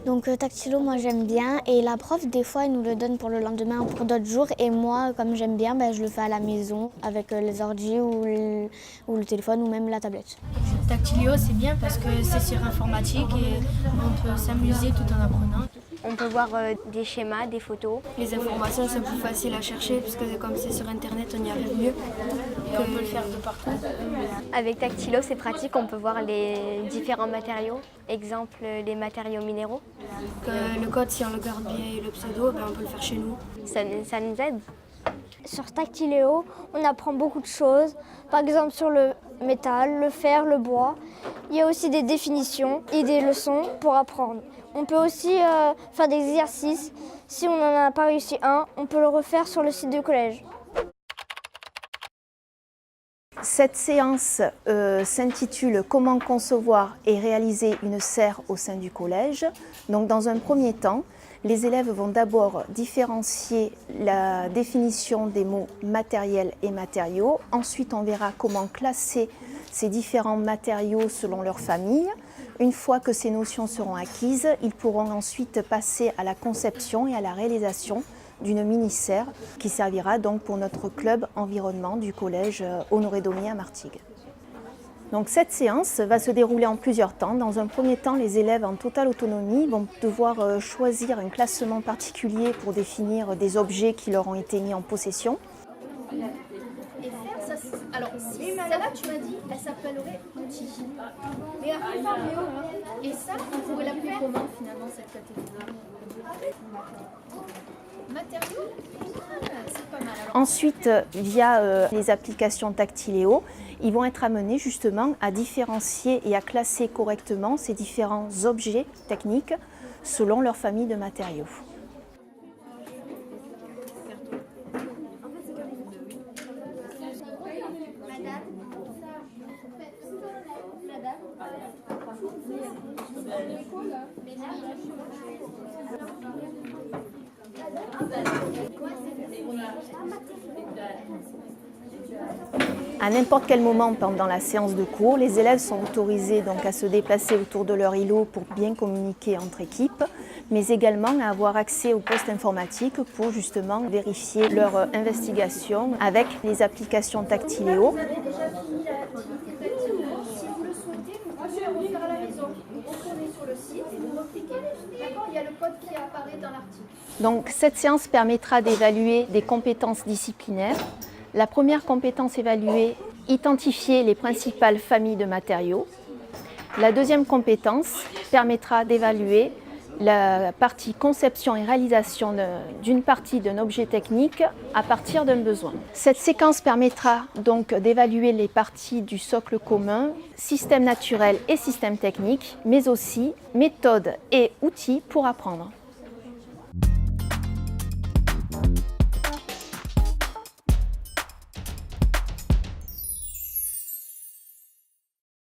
Donc Tactilo, moi j'aime bien et la prof des fois elle nous le donne pour le lendemain ou pour d'autres jours et moi comme j'aime bien, je le fais à la maison avec les ordi ou le téléphone ou même la tablette. Tactilio c'est bien parce que c'est sur informatique et on peut s'amuser tout en apprenant. On peut voir des schémas, des photos. Les informations c'est plus facile à chercher parce que comme c'est sur internet on y arrive mieux et on peut le faire de partout. Avec Tactilo c'est pratique, on peut voir les différents matériaux. Exemple les matériaux minéraux. Le code si on le garde bien et le pseudo, on peut le faire chez nous. Ça nous aide. Sur Tactileo, on apprend beaucoup de choses, par exemple sur le métal, le fer, le bois. Il y a aussi des définitions et des leçons pour apprendre. On peut aussi faire des exercices. Si on n'en a pas réussi un, on peut le refaire sur le site du collège. Cette séance s'intitule « Comment concevoir et réaliser une serre au sein du collège ». Donc, dans un premier temps, les élèves vont d'abord différencier la définition des mots matériels et matériaux. Ensuite, on verra comment classer ces différents matériaux selon leur famille. Une fois que ces notions seront acquises, ils pourront ensuite passer à la conception et à la réalisation d'une mini-serre qui servira donc pour notre club environnement du collège Honoré-Daumier à Martigues. Donc cette séance va se dérouler en plusieurs temps. Dans un premier temps, les élèves en totale autonomie vont devoir choisir un classement particulier pour définir des objets qui leur ont été mis en possession. Alors, celle-là, tu m'as dit, elle s'appellerait outil. Mais après, Léo, et ça, on pourrait l'appeler comment finalement cette catégorie? Matériaux? C'est pas mal. Alors. Ensuite, via les applications Tactileo, ils vont être amenés justement à différencier et à classer correctement ces différents objets techniques selon leur famille de matériaux. À n'importe quel moment pendant la séance de cours, les élèves sont autorisés donc à se déplacer autour de leur îlot pour bien communiquer entre équipes, mais également à avoir accès au poste informatique pour justement vérifier leur investigation avec les applications Tactileo. Donc cette séance permettra d'évaluer des compétences disciplinaires. La première compétence évaluée, identifier les principales familles de matériaux. La deuxième compétence permettra d'évaluer la partie conception et réalisation d'une partie d'un objet technique à partir d'un besoin. Cette séquence permettra donc d'évaluer les parties du socle commun, système naturel et système technique, mais aussi méthodes et outils pour apprendre.